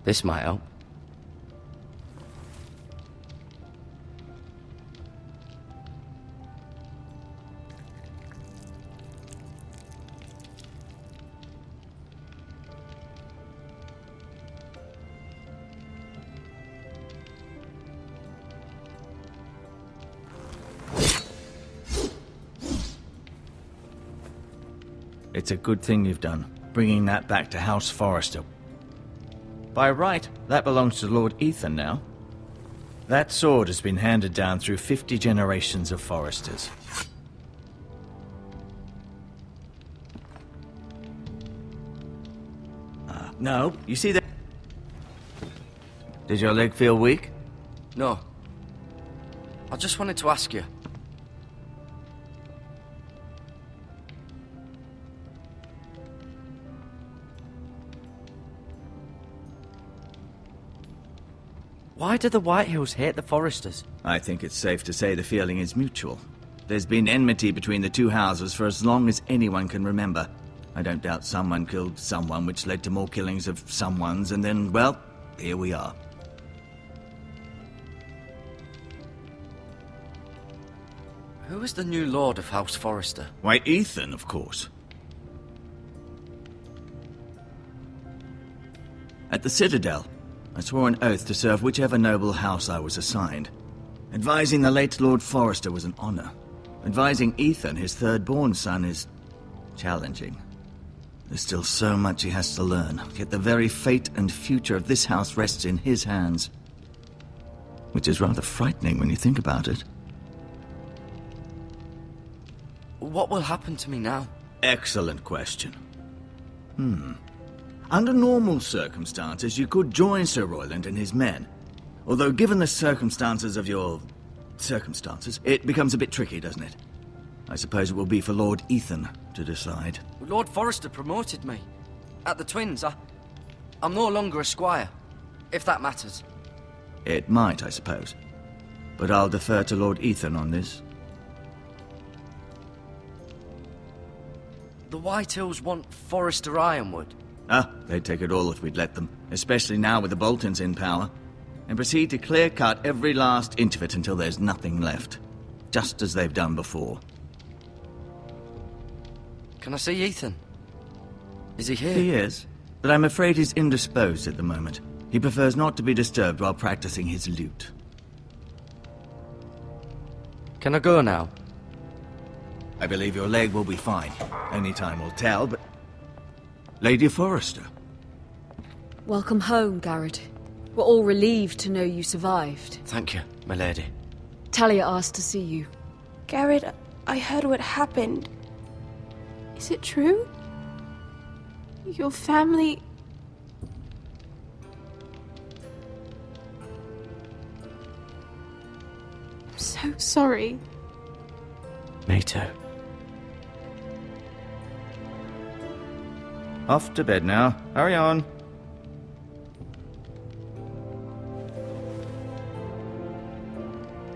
This might help. It's a good thing you've done, bringing that back to House Forrester. By right, that belongs to Lord Ethan now. That sword has been handed down through 50 generations of Forresters. No, you see that? Did your leg feel weak? No. I just wanted to ask you. Why do the Whitehills hate the Forresters? I think it's safe to say the feeling is mutual. There's been enmity between the two houses for as long as anyone can remember. I don't doubt someone killed someone, which led to more killings of someones, and then, well, here we are. Who is the new Lord of House Forrester? Why, Ethan, of course. At the Citadel, I swore an oath to serve whichever noble house I was assigned. Advising the late Lord Forrester was an honor. Advising Ethan, his third-born son, is challenging. There's still so much he has to learn, yet the very fate and future of this house rests in his hands. Which is rather frightening when you think about it. What will happen to me now? Excellent question. Under normal circumstances, you could join Sir Royland and his men. Although given the circumstances of your circumstances, it becomes a bit tricky, doesn't it? I suppose it will be for Lord Ethan to decide. Lord Forrester promoted me. At the Twins, I'm no longer a squire, if that matters. It might, I suppose. But I'll defer to Lord Ethan on this. The Whitehills want Forrester Ironwood. They'd take it all if we'd let them, especially now with the Boltons in power, and proceed to clear-cut every last inch of it until there's nothing left, just as they've done before. Can I see Ethan? Is he here? He is, but I'm afraid he's indisposed at the moment. He prefers not to be disturbed while practicing his lute. Can I go now? I believe your leg will be fine. Only time will tell, but... Lady Forrester. Welcome home, Garrett. We're all relieved to know you survived. Thank you, my lady. Talia asked to see you. Garrett, I heard what happened. Is it true? Your family... I'm so sorry. Me too. Off to bed now. Hurry on.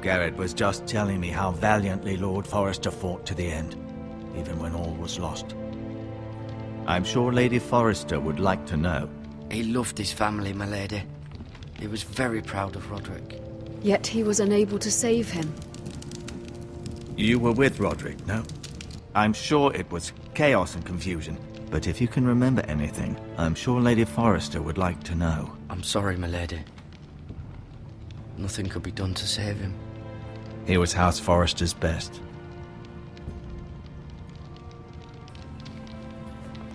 Garrett was just telling me how valiantly Lord Forrester fought to the end, even when all was lost. I'm sure Lady Forrester would like to know. He loved his family, my lady. He was very proud of Roderick. Yet he was unable to save him. You were with Roderick, no? I'm sure it was chaos and confusion. But if you can remember anything, I'm sure Lady Forrester would like to know. I'm sorry, my lady. Nothing could be done to save him. He was House Forrester's best.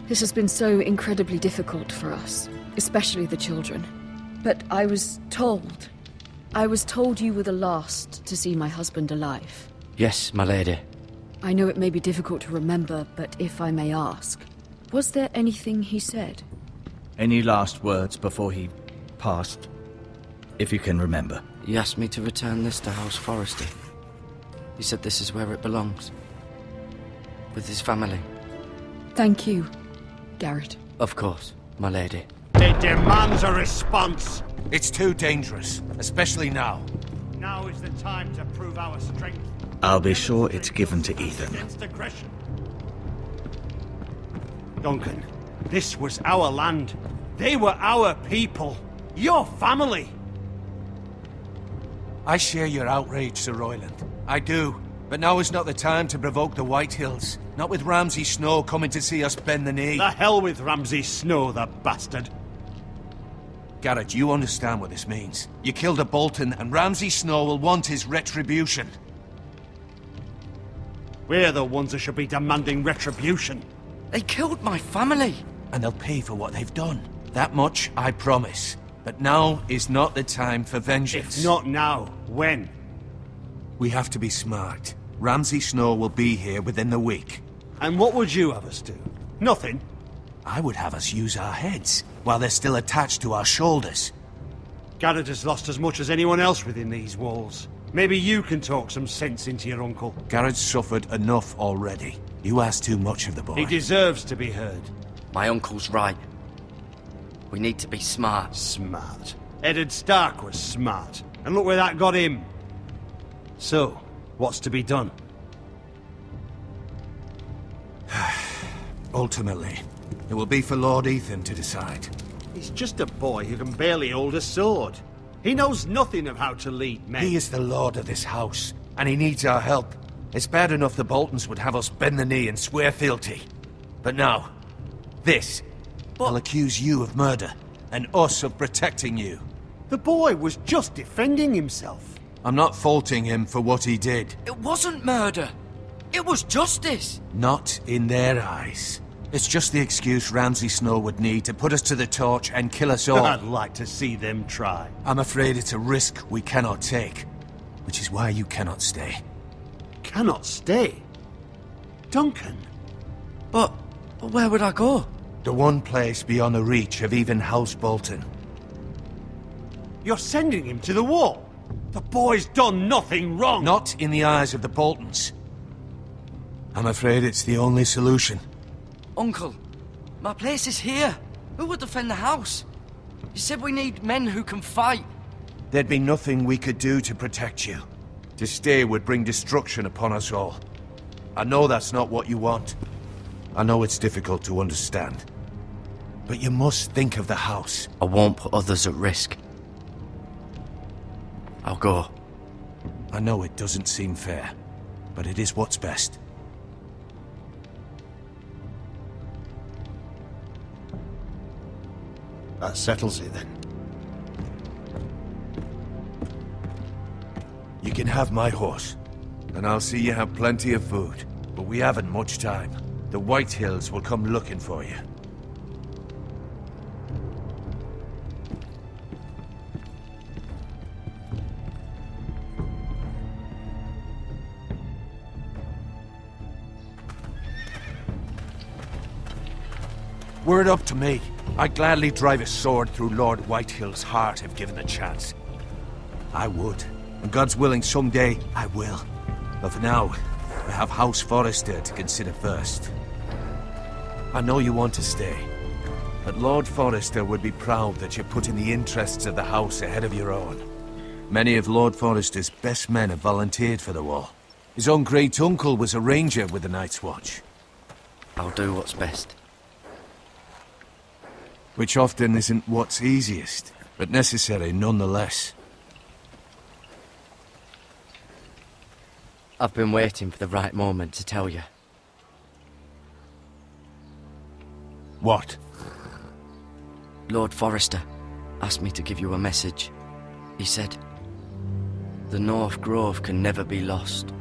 This has been so incredibly difficult for us, especially the children. But I was told you were the last to see my husband alive. Yes, my lady. I know it may be difficult to remember, but if I may ask, was there anything he said? Any last words before he passed? If you can remember. He asked me to return this to House Forrester. He said this is where it belongs. With his family. Thank you, Garrett. Of course, my lady. It demands a response. It's too dangerous, especially now. Now is the time to prove our strength. I'll be sure it's given to Ethan. Against aggression. Duncan, this was our land. They were our people. Your family! I share your outrage, Sir Royland. I do. But now is not the time to provoke the Whitehills. Not with Ramsay Snow coming to see us bend the knee. The hell with Ramsay Snow, the bastard. Garrett, you understand what this means. You killed a Bolton, and Ramsay Snow will want his retribution. We're the ones who should be demanding retribution. They killed my family. And they'll pay for what they've done. That much, I promise. But now is not the time for vengeance. If not now, when? We have to be smart. Ramsay Snow will be here within the week. And what would you have us do? Nothing? I would have us use our heads, while they're still attached to our shoulders. Garrett has lost as much as anyone else within these walls. Maybe you can talk some sense into your uncle. Garrett's suffered enough already. You ask too much of the boy. He deserves to be heard. My uncle's right. We need to be smart. Smart. Eddard Stark was smart. And look where that got him. So, what's to be done? Ultimately, it will be for Lord Ethan to decide. He's just a boy who can barely hold a sword. He knows nothing of how to lead men. He is the lord of this house, and he needs our help. It's bad enough the Boltons would have us bend the knee and swear fealty. But now, this will accuse you of murder, and us of protecting you. The boy was just defending himself. I'm not faulting him for what he did. It wasn't murder. It was justice. Not in their eyes. It's just the excuse Ramsay Snow would need to put us to the torch and kill us all. I'd like to see them try. I'm afraid it's a risk we cannot take, which is why you cannot stay. Cannot stay? Duncan? But where would I go? The one place beyond the reach of even House Bolton. You're sending him to the wall? The boy's done nothing wrong! Not in the eyes of the Boltons. I'm afraid it's the only solution. Uncle, my place is here. Who would defend the house? You said we need men who can fight. There'd be nothing we could do to protect you. To stay would bring destruction upon us all. I know that's not what you want. I know it's difficult to understand. But you must think of the house. I won't put others at risk. I'll go. I know it doesn't seem fair, but it is what's best. That settles it then. You can have my horse, and I'll see you have plenty of food. But we haven't much time. The Whitehills will come looking for you. Were it up to me, I'd gladly drive a sword through Lord Whitehill's heart if given the chance. I would. And God's willing, someday I will. But for now, I have House Forrester to consider first. I know you want to stay, but Lord Forrester would be proud that you're putting the interests of the house ahead of your own. Many of Lord Forrester's best men have volunteered for the war. His own great-uncle was a ranger with the Night's Watch. I'll do what's best. Which often isn't what's easiest, but necessary nonetheless. I've been waiting for the right moment to tell you. What? Lord Forrester asked me to give you a message. He said, the North Grove can never be lost.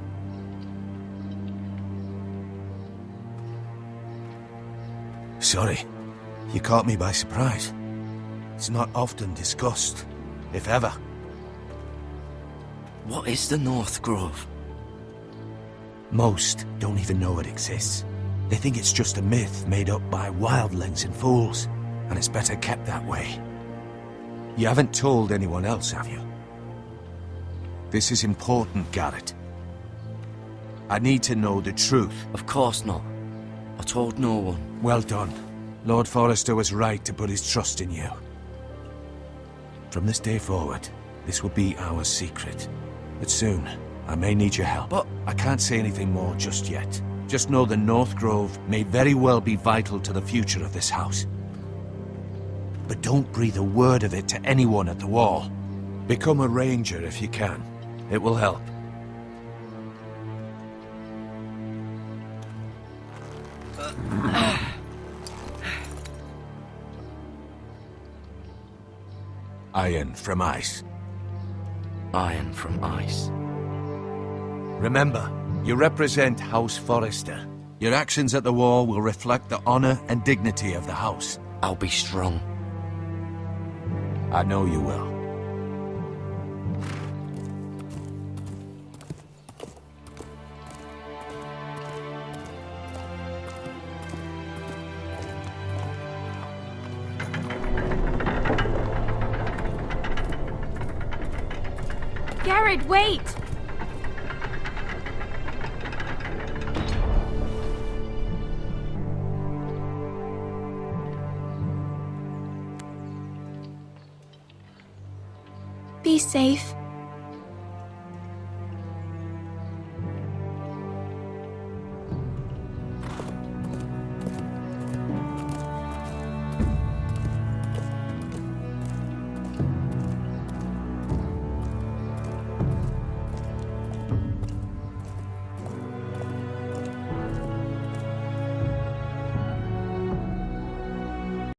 Sorry. You caught me by surprise. It's not often discussed, if ever. What is the North Grove? Most don't even know it exists. They think it's just a myth made up by wildlings and fools, and it's better kept that way. You haven't told anyone else, have you? This is important, Garrett. I need to know the truth. Of course not. I told no one. Well done. Lord Forrester was right to put his trust in you. From this day forward, this will be our secret. But soon, I may need your help. But I can't say anything more just yet. Just know the North Grove may very well be vital to the future of this house. but don't breathe a word of it to anyone at the wall. Become a ranger if you can. It will help. Iron from ice. Iron from ice. Remember, you represent House Forrester. Your actions at the wall will reflect the honor and dignity of the house. I'll be strong. I know you will. Garrett, wait! Be safe.